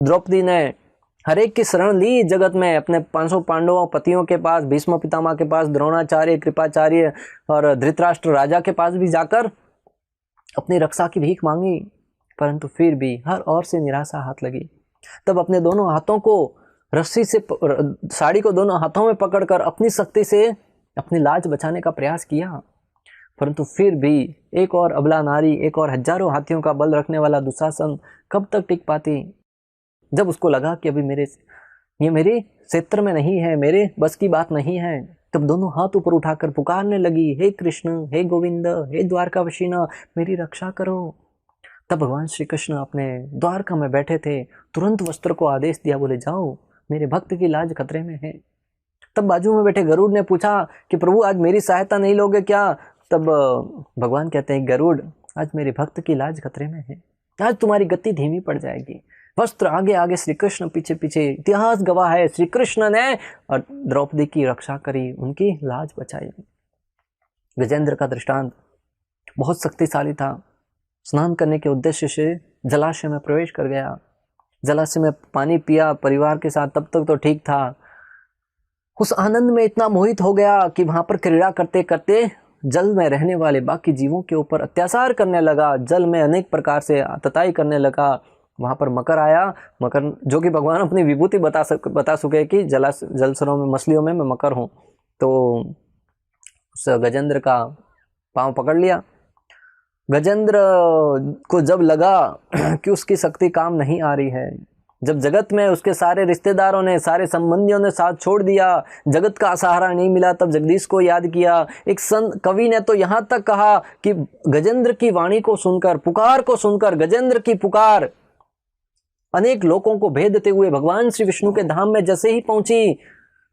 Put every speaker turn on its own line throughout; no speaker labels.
द्रौपदी ने हर एक की शरण ली जगत में, अपने 500 पांडवों पतियों के पास, भीष्म पितामह के पास, द्रोणाचार्य, कृपाचार्य और धृतराष्ट्र राजा के पास भी जाकर अपनी रक्षा की भीख मांगी, परंतु फिर भी हर ओर से निराशा हाथ लगी। तब अपने दोनों हाथों को रस्सी से, साड़ी को दोनों हाथों में पकड़कर अपनी शक्ति से अपनी लाज बचाने का प्रयास किया, परंतु फिर भी एक और अबला नारी, एक और हजारों हाथियों का बल रखने वाला दुशासन कब तक टिक पाती। जब उसको लगा कि अभी ये मेरे क्षेत्र में नहीं है, मेरे बस की बात नहीं है, तब दोनों हाथ ऊपर उठाकर पुकारने लगी, हे कृष्ण, हे गोविंद, हे द्वारकावासीना, मेरी रक्षा करो। तब भगवान श्री कृष्ण अपने द्वारका में बैठे थे, तुरंत वस्त्र को आदेश दिया, बोले जाओ, मेरे भक्त की लाज खतरे में है। तब बाजू में बैठे गरुड़ ने पूछा कि प्रभु आज मेरी सहायता नहीं लोगे क्या? तब भगवान कहते हैं, गरुड़, आज मेरे भक्त की लाज खतरे में है, आज तुम्हारी गति धीमी पड़ जाएगी। वस्त्र आगे आगे, श्री कृष्ण पीछे पीछे। इतिहास गवाह है, श्री कृष्ण ने और द्रौपदी की रक्षा करी, उनकी लाज बचाई। गजेंद्र का दृष्टांत बहुत शक्तिशाली था। स्नान करने के उद्देश्य से जलाशय में प्रवेश कर गया, जलाशय में पानी पिया परिवार के साथ, तब तक तो ठीक था। उस आनंद में इतना मोहित हो गया कि वहां पर क्रीड़ा करते करते जल में रहने वाले बाकी जीवों के ऊपर अत्याचार करने लगा, जल में अनेक प्रकार से आतताई करने लगा। वहां पर मकर आया, मकर जो कि भगवान अपनी विभूति बता चुके कि जल सरों में, मछलियों में मैं मकर हूं। तो उस गजेंद्र का पांव पकड़ लिया। गजेंद्र को जब लगा कि उसकी शक्ति काम नहीं आ रही है, जब जगत में उसके सारे रिश्तेदारों ने, सारे संबंधियों ने साथ छोड़ दिया, जगत का सहारा नहीं मिला, तब जगदीश को याद किया। एक संत कवि ने तो यहां तक कहा कि गजेंद्र की वाणी को सुनकर, पुकार को सुनकर, गजेंद्र की पुकार अनेक लोगों को भेद देते हुए भगवान श्री विष्णु के धाम में जैसे ही पहुंची,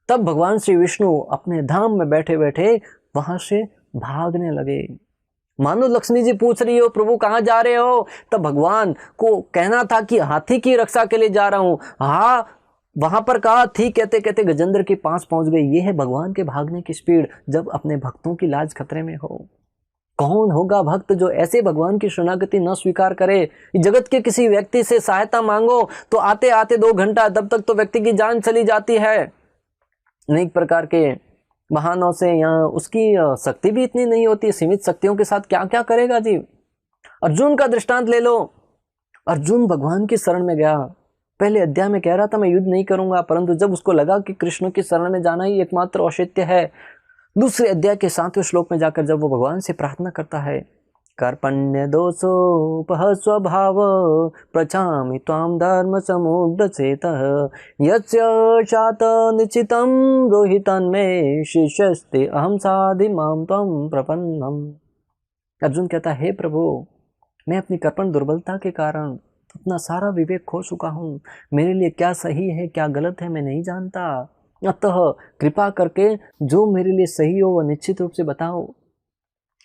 तब भगवान श्री विष्णु अपने धाम में बैठे बैठे वहां से भागने लगे। मानो लक्ष्मी जी पूछ रही हो, प्रभु कहां जा रहे हो? तब भगवान को कहना था कि हाथी की रक्षा के लिए जा रहा हूं। हाँ, वहां पर कहा थी, कहते कहते गजेंद्र के पास पहुंच गए। ये है भगवान के भागने की स्पीड, जब अपने भक्तों की लाज खतरे में हो। कौन होगा भक्त जो ऐसे भगवान की शरणागति न स्वीकार करे? जगत के किसी व्यक्ति से सहायता मांगो तो आते आते 2 घंटा, तब तक तो व्यक्ति की जान चली जाती है। अनेक प्रकार के बहानों से, यहाँ उसकी शक्ति भी इतनी नहीं होती, सीमित शक्तियों के साथ क्या क्या करेगा जी। अर्जुन का दृष्टांत ले लो। अर्जुन भगवान की शरण में गया, पहले अध्याय में कह रहा था मैं युद्ध नहीं करूंगा, परंतु जब उसको लगा कि कृष्ण की शरण में जाना ही एकमात्र औचित्य है, दूसरे अध्याय के 7वें श्लोक में जाकर जब वो भगवान से प्रार्थना करता है, कार्पण्य दोषोपह स्वभाव प्रचामि त्वां धर्म समुद्रचेतः यस्य शात निश्चितं रोहितं मे शिष्यस्ते अहम साधि मां त्वं प्रपन्नम। अर्जुन कहता है, हे प्रभु, मैं अपनी कर्पण दुर्बलता के कारण अपना सारा विवेक खो चुका हूँ, मेरे लिए क्या सही है क्या गलत है मैं नहीं जानता, अतः कृपा करके जो मेरे लिए सही हो वह निश्चित रूप से बताओ।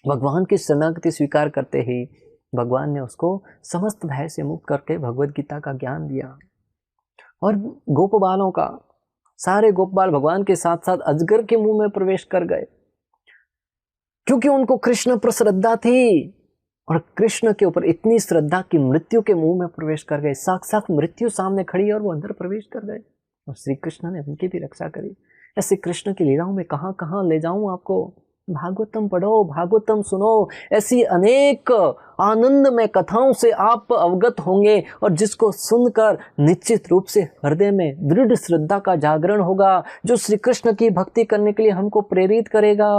भगवान की शरणागति स्वीकार करते ही भगवान ने उसको समस्त भय से मुक्त करके भगवद गीता का ज्ञान दिया। और गोप बालों का, सारे गोप बाल भगवान के साथ साथ अजगर के मुंह में प्रवेश कर गए, क्योंकि उनको कृष्ण पर श्रद्धा थी, और कृष्ण के ऊपर इतनी श्रद्धा कि मृत्यु के मुंह में प्रवेश कर गए। साक्षात मृत्यु सामने खड़ी और वो अंदर प्रवेश कर गए, और श्री कृष्ण ने उनकी भी रक्षा करी। ऐसे कृष्ण की लीलाओं में कहां कहां ले जाऊं आपको। भागवतम पढ़ो, भागवतम सुनो, ऐसी अनेक आनंदमय कथाओं से आप अवगत होंगे, और जिसको सुनकर निश्चित रूप से हृदय में दृढ़ श्रद्धा का जागरण होगा, जो श्री कृष्ण की भक्ति करने के लिए हमको प्रेरित करेगा।